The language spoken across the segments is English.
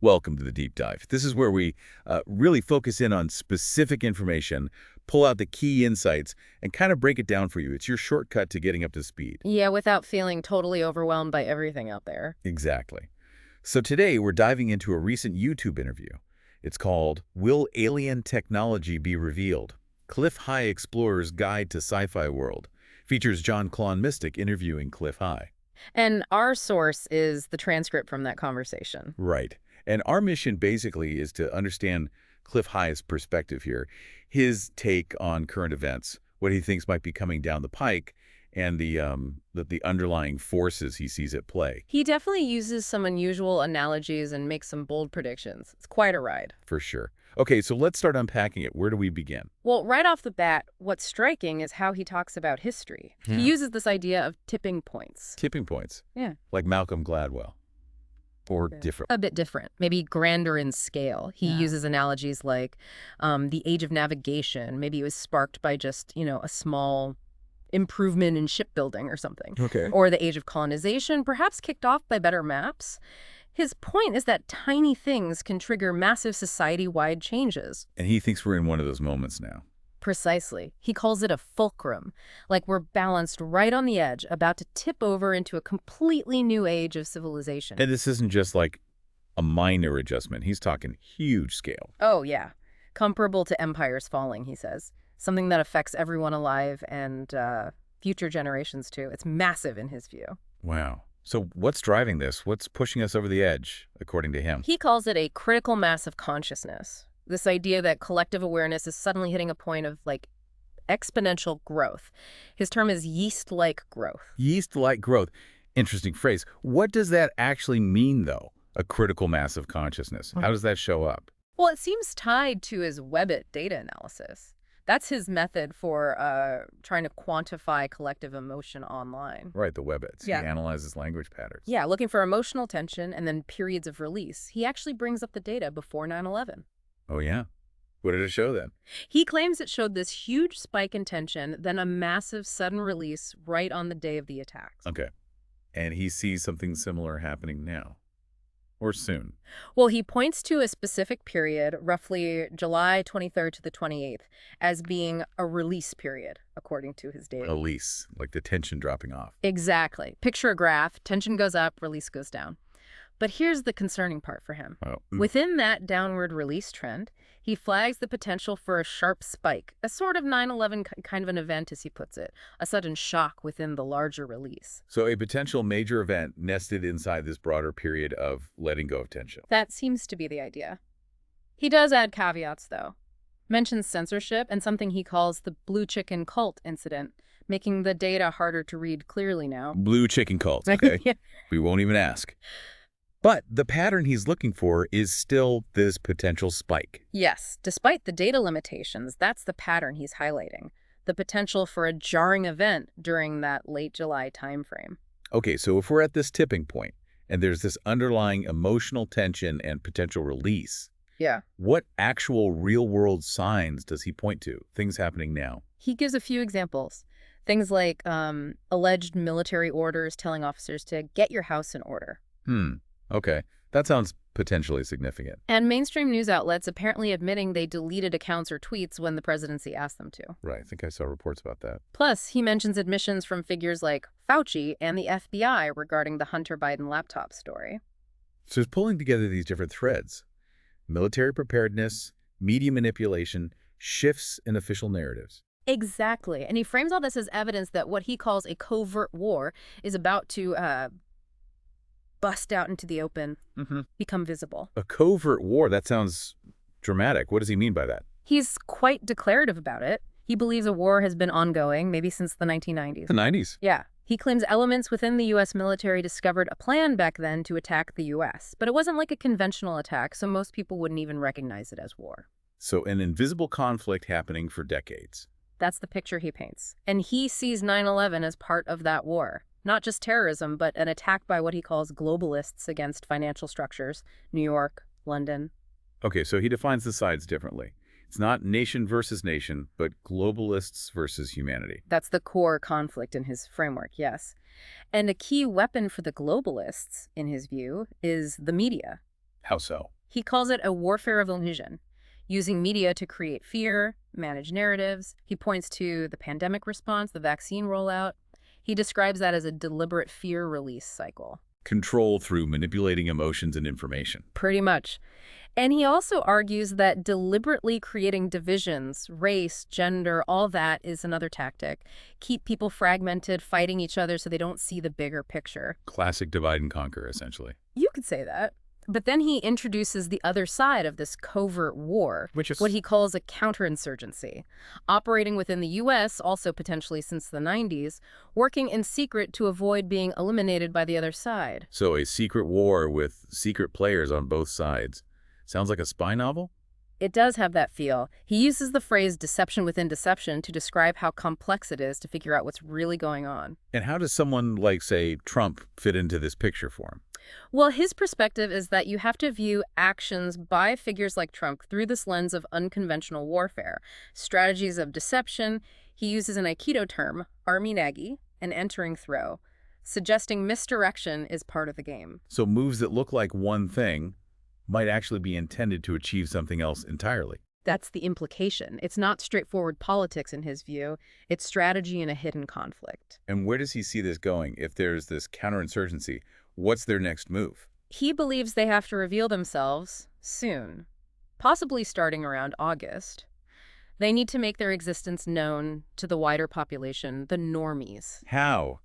Welcome to the deep dive. This is where we really focus in on specific information, pull out the key insights, and kind of break it down for you. It's your shortcut to getting up to speed. Yeah, without feeling totally overwhelmed by everything out there. Exactly. So today we're diving into a recent YouTube interview. It's called Will Alien Technology Be Revealed? Cliff High Explorer's Guide to Sci-Fi World. Features JeanClaude Mystic interviewing Cliff High. And our source is the transcript from that conversation. Right. And our mission basically is to understand Cliff High's perspective here, his take on current events, what he thinks might be coming down the pike, and the underlying forces he sees at play. He definitely uses some unusual analogies and makes some bold predictions. It's quite a ride. For sure. Okay, so let's start unpacking it. Where do we begin? Well, right off the bat, what's striking is how he talks about history. Yeah. He uses this idea of tipping points. Tipping points. Yeah. Like Malcolm Gladwell. Or different. A bit different, maybe grander in scale. He uses analogies like the age of navigation. Maybe it was sparked by just, a small improvement in shipbuilding or something. Okay. Or the age of colonization, perhaps kicked off by better maps. His point is that tiny things can trigger massive society-wide changes. And he thinks we're in one of those moments now. Precisely. He calls it a fulcrum, like we're balanced right on the edge, about to tip over into a completely new age of civilization. And this isn't just like a minor adjustment. He's talking huge scale. Oh, yeah. Comparable to empires falling, he says. Something that affects everyone alive and future generations, too. It's massive in his view. Wow. So what's driving this? What's pushing us over the edge, according to him? He calls it a critical mass of consciousness. This idea that collective awareness is suddenly hitting a point of, exponential growth. His term is yeast-like growth. Yeast-like growth. Interesting phrase. What does that actually mean, though? A critical mass of consciousness. How does that show up? Well, it seems tied to his Webbot data analysis. That's his method for trying to quantify collective emotion online. Right, the Webbots. Yeah. He analyzes language patterns. Yeah, looking for emotional tension and then periods of release. He actually brings up the data before 9/11. Oh, yeah? What did it show then? He claims it showed this huge spike in tension, then a massive sudden release right on the day of the attacks. Okay. And he sees something similar happening now. Or soon. Well, he points to a specific period, roughly July 23rd to the 28th, as being a release period, according to his data. Release, like the tension dropping off. Exactly. Picture a graph. Tension goes up, release goes down. But here's the concerning part for him. Oh. Within that downward release trend, he flags the potential for a sharp spike, a sort of 9/11 kind of an event, as he puts it, a sudden shock within the larger release. So a potential major event nested inside this broader period of letting go of tension. That seems to be the idea. He does add caveats, though. Mentions censorship and something he calls the blue chicken cult incident, making the data harder to read clearly now. Blue chicken cult, okay? Yeah. We won't even ask. But the pattern he's looking for is still this potential spike. Yes, despite the data limitations, that's the pattern he's highlighting. The potential for a jarring event during that late July timeframe. Okay, so if we're at this tipping point, and there's this underlying emotional tension and potential release, Yeah. what actual real-world signs does he point to? Things happening now. He gives a few examples. Things like alleged military orders telling officers to get your house in order. Okay. That sounds potentially significant. And mainstream news outlets apparently admitting they deleted accounts or tweets when the presidency asked them to. Right. I think I saw reports about that. Plus, he mentions admissions from figures like Fauci and the FBI regarding the Hunter Biden laptop story. So he's pulling together these different threads. Military preparedness, media manipulation, shifts in official narratives. Exactly. And he frames all this as evidence that what he calls a covert war is about to bust out into the open, become visible. A covert war? That sounds dramatic. What does he mean by that? He's quite declarative about it. He believes a war has been ongoing, maybe since the 1990s. The 90s? Yeah. He claims elements within the U.S. military discovered a plan back then to attack the U.S., but it wasn't like a conventional attack, so most people wouldn't even recognize it as war. So an invisible conflict happening for decades. That's the picture he paints. And he sees 9/11 as part of that war. Not just terrorism, but an attack by what he calls globalists against financial structures, New York, London. Okay, so he defines the sides differently. It's not nation versus nation, but globalists versus humanity. That's the core conflict in his framework, yes. And a key weapon for the globalists, in his view, is the media. How so? He calls it a warfare of illusion, using media to create fear, manage narratives. He points to the pandemic response, the vaccine rollout. He describes that as a deliberate fear release cycle. Control through manipulating emotions and information. Pretty much. And he also argues that deliberately creating divisions, race, gender, all that is another tactic. Keep people fragmented, fighting each other so they don't see the bigger picture. Classic divide and conquer, essentially. You could say that. But then he introduces the other side of this covert war, Which is what he calls a counterinsurgency, operating within the U.S., also potentially since the 90s, working in secret to avoid being eliminated by the other side. So a secret war with secret players on both sides. Sounds like a spy novel? It does have that feel. He uses the phrase deception within deception to describe how complex it is to figure out what's really going on. And how does someone like, say, Trump fit into this picture for him? Well, his perspective is that you have to view actions by figures like Trump through this lens of unconventional warfare, strategies of deception. He uses an Aikido term, army nagi, an entering throw, suggesting misdirection is part of the game. So moves that look like one thing might actually be intended to achieve something else entirely. That's the implication. It's not straightforward politics in his view. It's strategy in a hidden conflict. And where does he see this going? If there's this counterinsurgency, what's their next move? He believes they have to reveal themselves soon, possibly starting around August. They need to make their existence known to the wider population, the normies. How?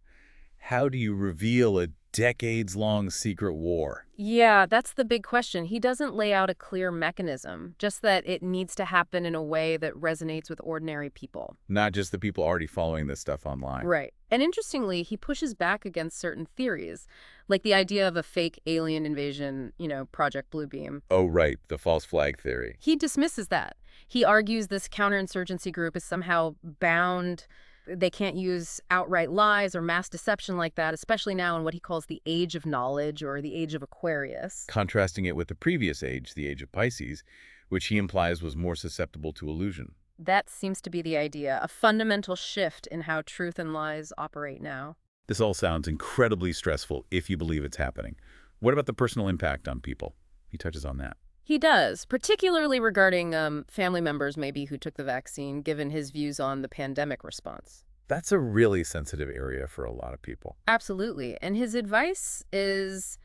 How do you reveal a decades-long secret war? Yeah, that's the big question. He doesn't lay out a clear mechanism, just that it needs to happen in a way that resonates with ordinary people. Not just the people already following this stuff online. Right. And interestingly, he pushes back against certain theories, like the idea of a fake alien invasion, Project Bluebeam. Oh, right, the false flag theory. He dismisses that. He argues this counterinsurgency group is somehow bound. They can't use outright lies or mass deception like that, especially now in what he calls the age of knowledge or the age of Aquarius. Contrasting it with the previous age, the age of Pisces, which he implies was more susceptible to illusion. That seems to be the idea, a fundamental shift in how truth and lies operate now. This all sounds incredibly stressful if you believe it's happening. What about the personal impact on people? He touches on that. He does, particularly regarding family members maybe who took the vaccine, given his views on the pandemic response. That's a really sensitive area for a lot of people. Absolutely. And his advice is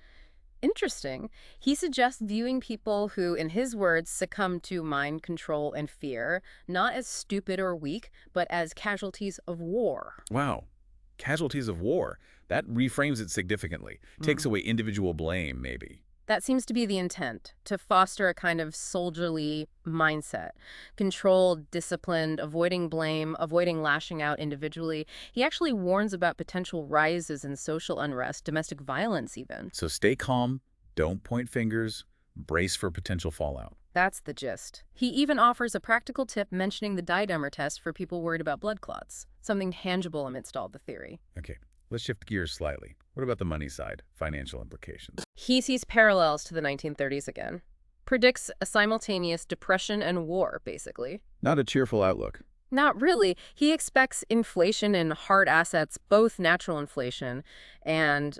interesting. He suggests viewing people who, in his words, succumb to mind control and fear, not as stupid or weak, but as casualties of war. Wow. Casualties of war. That reframes it significantly. Takes away individual blame, maybe. That seems to be the intent, to foster a kind of soldierly mindset. Controlled, disciplined, avoiding blame, avoiding lashing out individually. He actually warns about potential rises in social unrest, domestic violence even. So stay calm, don't point fingers, brace for potential fallout. That's the gist. He even offers a practical tip mentioning the dimer test for people worried about blood clots, something tangible amidst all the theory. Okay, let's shift gears slightly. What about the money side, financial implications? He sees parallels to the 1930s again. Predicts a simultaneous depression and war, basically. Not a cheerful outlook. Not really. He expects inflation in hard assets, both natural inflation and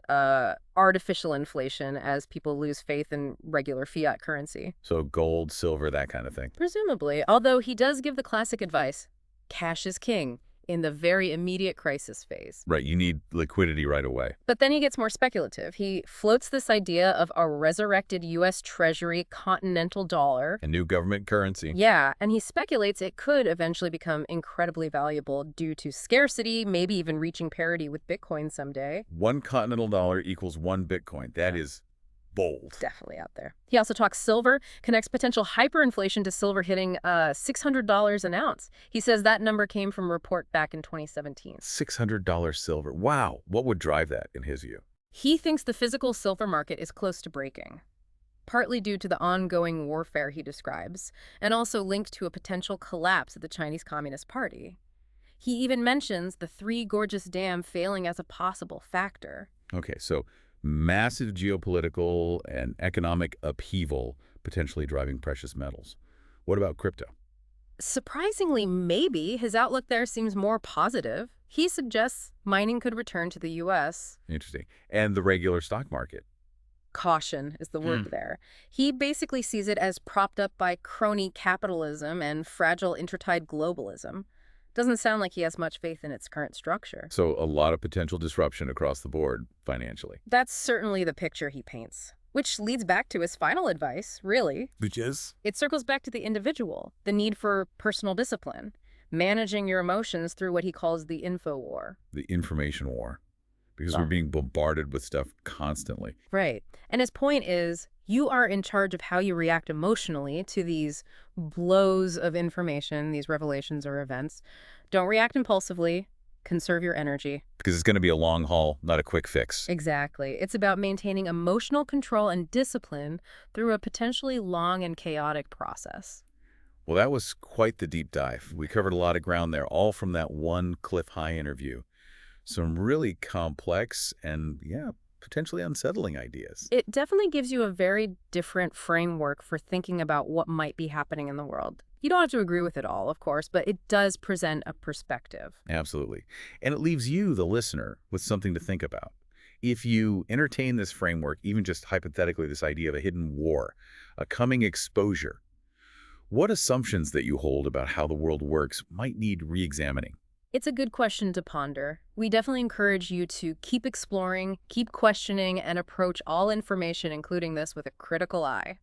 artificial inflation, as people lose faith in regular fiat currency. So gold, silver, that kind of thing. Presumably, although he does give the classic advice, cash is king, in the very immediate crisis phase. Right, you need liquidity right away. But then he gets more speculative. He floats this idea of a resurrected U.S. Treasury continental dollar. A new government currency. Yeah, and he speculates it could eventually become incredibly valuable due to scarcity, maybe even reaching parity with Bitcoin someday. One continental dollar equals one Bitcoin. That is bold. Definitely out there. He also talks silver, connects potential hyperinflation to silver hitting $600 an ounce. He says that number came from a report back in 2017. $600 silver. Wow. What would drive that in his view? He thinks the physical silver market is close to breaking, partly due to the ongoing warfare he describes, and also linked to a potential collapse of the Chinese Communist Party. He even mentions the Three Gorges Dam failing as a possible factor. Okay, so massive geopolitical and economic upheaval potentially driving precious metals. What about crypto? Surprisingly, maybe. His outlook there seems more positive. He suggests mining could return to the U.S. Interesting. And the regular stock market? Caution is the word there. He basically sees it as propped up by crony capitalism and fragile intertied globalism. Doesn't sound like he has much faith in its current structure. So a lot of potential disruption across the board financially. That's certainly the picture he paints. Which leads back to his final advice, really. Which is? It circles back to the individual, the need for personal discipline, managing your emotions through what he calls the info war. The information war. Because we're being bombarded with stuff constantly. Right. And his point is, you are in charge of how you react emotionally to these blows of information, these revelations or events. Don't react impulsively. Conserve your energy. Because it's going to be a long haul, not a quick fix. Exactly. It's about maintaining emotional control and discipline through a potentially long and chaotic process. Well, that was quite the deep dive. We covered a lot of ground there, all from that one Cliff High interview. Some really complex and, yeah, potentially unsettling ideas. It definitely gives you a very different framework for thinking about what might be happening in the world. You don't have to agree with it all, of course, but it does present a perspective. Absolutely. And it leaves you, the listener, with something to think about. If you entertain this framework, even just hypothetically this idea of a hidden war, a coming exposure, what assumptions that you hold about how the world works might need re-examining? It's a good question to ponder. We definitely encourage you to keep exploring, keep questioning, and approach all information, including this, with a critical eye.